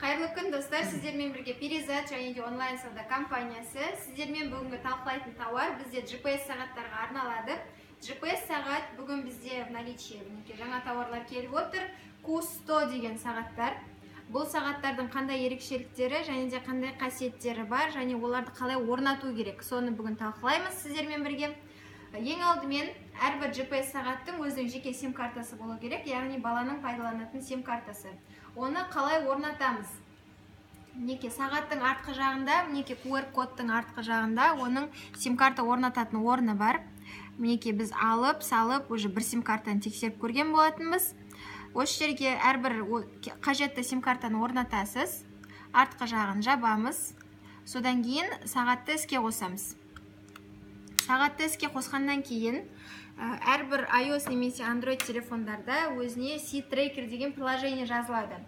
Қайырлы күн достар, сіздермен бірге Перизат және онлайн сауда компаниясы. Сіздермен бүгінгі талқылайтын тауар бізде GPS сағаттарға арналады. GPS сағат бүгін бізде в наличии жаңа тауарлар келіп отыр. Q100 деген сағаттар. Бұл сағаттардың қандай ерекшеліктері және де қандай қасиеттері бар және оларды қалай орнату керек. Соны бүгін талқылаймыз сіздермен бірге. Ең алдымен әрбір GPS сағаттың өзінің жеке сим картасы болу керек, яғни баланың пайдаланатын сим картасы. Оны қалай орнатамыз? Мінекей сағаттың артқы жағында, мінекей QR кодтың артқы жағында оның сим карта орнататын орны бар. Мінекей біз алып, салып, уже бір сим картаны тексеріп көрген болатынбыз. Осы жерге әрбір қажетті сим картаны орнатасыз. Артқы жағын жабамыз. Содан кейін сағатты іске қосамыз. Сағатты іске қосқаннан кейін әрбір iOS немесе Android телефондарда өзіне C-Tracker деген приложение жазылады.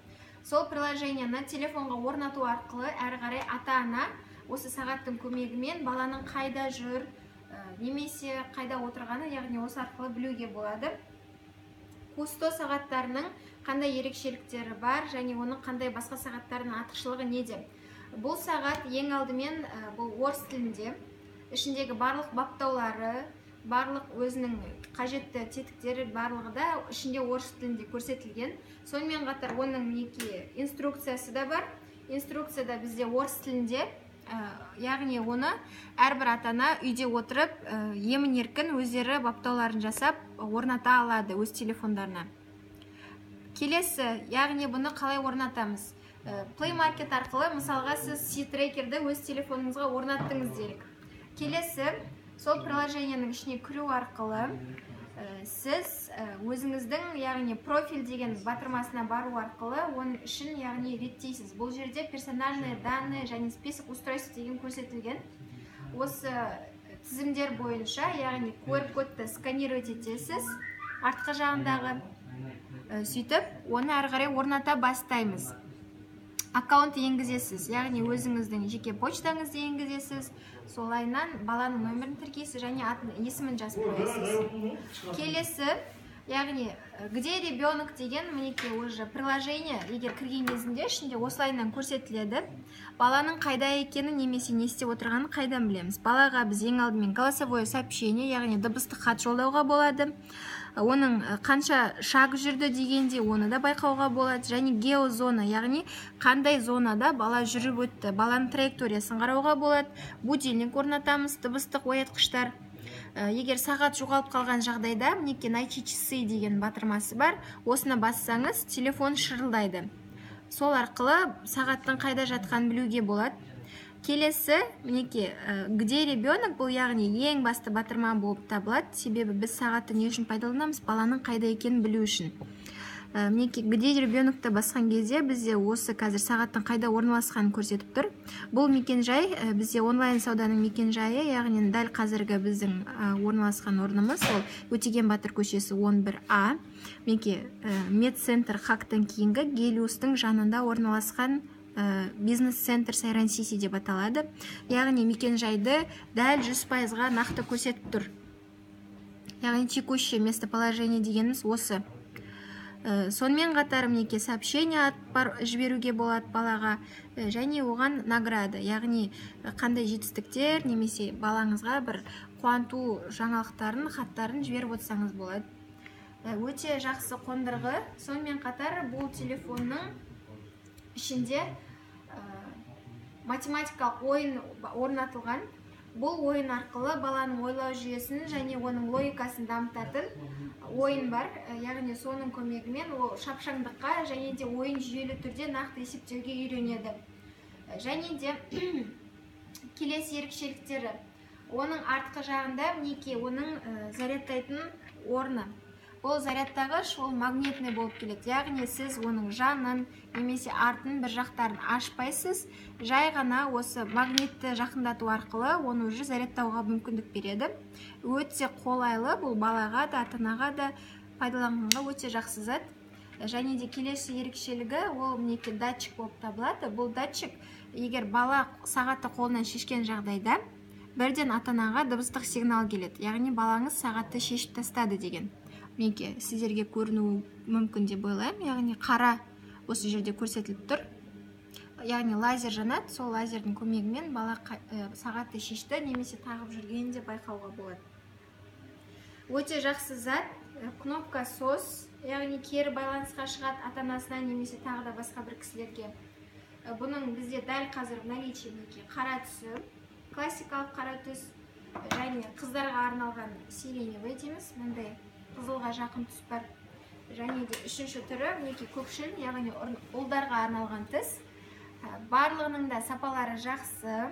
Сол приложениені телефонға орнату арқылы әрі қарай ата-ана осы сағаттың көмегімен баланың қайда жүр, немесе қайда отырғаны, яғни осы арқылы білуге болады. Q100 сағаттарының қандай ерекшеліктері бар және оның қандай басқа сағаттардың артықшылығы неде? Бұл сағат ең алдымен бұл орыс тілінде. Ішіндегі барлық баптаулары, барлық өзінің қажетті тетіктері барлығы да ішінде орыс тілінде көрсетілген. Сонымен қатар оның инструкциясы да бар. Инструкцияда бізде орыс тілінде, яғни оны әрбір ата-ана үйде отырып, емін-еркін өздері баптауларын жасап орната алады өз телефондарына. Келесі, яғни бұны қалай орнатамыз? Play Market арқылы, мысалға сіз C-Tracker'ді өз телефоныңызға орнаттыңыз делік. Келесі, сол приложениенің ішіне кіру арқылы сіз өзіңіздің, яғни профиль деген батырмасына бару арқылы оның ішін, яғни реттейсіз. Бұл жерде персональные данные және список устройств деген көрсетілген. Осы тізімдер бойынша, яғни QR кодты сканировать етесіз, артқы жағындағы сөйтіп, оны әрі қарай орната бастаймыз. Аккаунт енгізесіз, яғни өзіңіздің жеке почтаңызды енгізесіз, солайынан баланың нөмірін тіркейсіз және есімін жазып қоясыз. Келесі, яғни где ребенок деген мінекей уже приложение, егер кірген кезінде ішінде осылайынан көрсетіледі. Баланың қайда екенін немесе не істеп отырғанын қайдан білеміз? Балаға біз ең алдымен голосовое сообщение, яғни дыбыстық хат жолдауға болады. Оның қанша шаг жүрді дегенде оны да байқауға болады. Және геозона, яғни қандай зонада бала жүріп өтті, баланың траекториясын қарауға болады. Будильник орнатамыз, дыбыстық оятқыштар. Егер сағат жоғалып қалған жағдайда, мінекей найти часы деген батырмасы бар. Осыны бассаңыз, телефон шырылдайды. Сол арқылы сағаттың қайда жатқанын білуге болады. Келесі, мінекей, где ребенок, бұл яғни ең басты батырма болып табылады. Себебі біз сағатты не үшін пайдаланамыз? Баланың қайда екенін білу үшін. Мінекей, где ребенокты басқан кезде бізде осы қазір сағаттың қайда орналасқанын көрсетіп тұр. Бұл мекен-жай, бізде онлайн сауданың мекен-жайы, яғни дәл қазіргі біздің орналасқан орнымыз, ол Өтеген Батыр көшесі 11А. Мінекей, медцентр хактан кейінгі Гелиустың жанында орналасқан бизнес-центр Сайран Сиси деп аталады. Яғни мекен-жайды дәл 100%-ға нақты көрсетіп тұр. Яғни текущее местоположение дегеніміз осы. Сонымен қатар мінекей сообщение жіберуге болады балаға және оған награда, яғни қандай жетістіктер немесе балаңызға бір қуанту жаңалықтарын, хаттарын жіберіп отырсаңыз болады. Өте жақсы қондырғы. Сонымен қатар бұл телефонның ішінде математикалық ойын орнатылған. Бұл ойын арқылы баланың ойлау жүйесін және оның логикасын дамытатын ойын бар. Яғни соның көмегімен ол шапшаңдыққа және де ойын жүйелі түрде нақты есептеуге үйренеді. Және де келесі ерекшеліктері. Оның артқы жағында мінекей оның зарядтайтын орны. Бұл зарядтағыш ол магнитный болып келеді. Яғни сіз оның жанын немесе артын бір жақтарын ашпайсыз, жай ғана осы магнитті жақындату арқылы оны уже зарядтауға мүмкіндік береді. Өте қолайлы, бұл балаға да, ата-анаға да пайдаланғанға өте жақсы зат. Және де келесі ерекшелігі ол мінекей датчик болып табылады. Бұл датчик, егер бала сағатты қолынан шешкен жағдайда, бірден ата-анаға дыбыстық сигнал келеді. Яғни балаңыз сағатты шешіп тастады деген. Мінекей, сіздерге көрінуі мүмкін деп ойлаймын. Яғни қара осы жерде көрсетіліп тұр. яғни лазер жанады, сол лазердің көмегімен бала сағатты шешті немесе тағып жүргенін де байқауға болады. Өте жақсы зат, кнопка SOS, яғни кері байланысқа шығады ата-анасына немесе тағы да басқа бір кісілерге. Бұның бізде дәл қазір в наличии қара түсі, классикалық қара түс, және қыздарға арналған сиреневый дейміз, мындай қызылға жақын түс бар. Және де үшінші түрі мінекей көкшіл, яғни ұлдарға арналған түс. Барлығының да сапалары жақсы,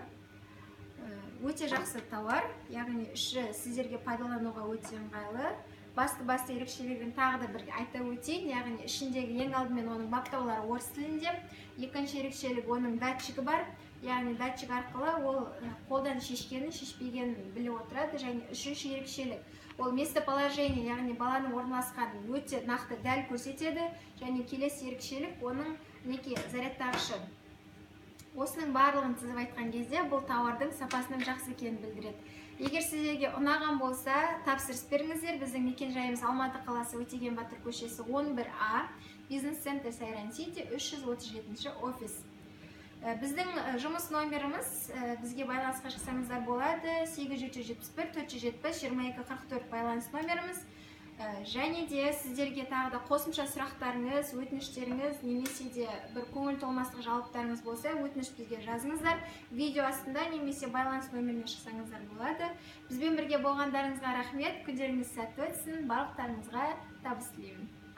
өте жақсы тауар, яғни іші сіздерге пайдалануға өте ыңғайлы. Басты ерекшелігін тағы да бір айта өтейін, яғни ішіндегі ең алдымен оның баптаулары орыс тілінде. Екінші ерекшелік оның датчигі бар, яғни датчик арқылы ол қолдан шешкенін, шешпегенін біліп отырады. Және үшінші ерекшелік ол местоположение, яғни баланың орналасқанын өте нақты дәл көрсетеді. Және келесі ерекшелік оның мінекей зарядтағышы. Осының барлығын тізіп айтқан кезде бұл тауардың сапасының жақсы екенін білдіреді. Егер сіздерге ұнаған болса, тапсырыс беріңіздер. Біздің мекен-жайымыз Алматы қаласы Өтеген Батыр көшесі 11А, бизнес-центр Сайран Сити, 337 офис. Біздің жұмыс номеріміз, бізге байланысқа шықсаңыздар болады, 8771-470-2244 байланыс номеріміз. Және де сіздерге тағы да қосымша сұрақтарыңыз, өтініштеріңіз, немесе де бір көңіл толмастық жауаптарыңыз болса, өтініш бізге жазыңыздар. Видео астында немесе байланыс нөміріне шықсаңыздар болады. Бізбен бірге болғандарыңызға рахмет, күндеріңіз сәтті өтсін, барлықтарыңызға табыс тілеймін.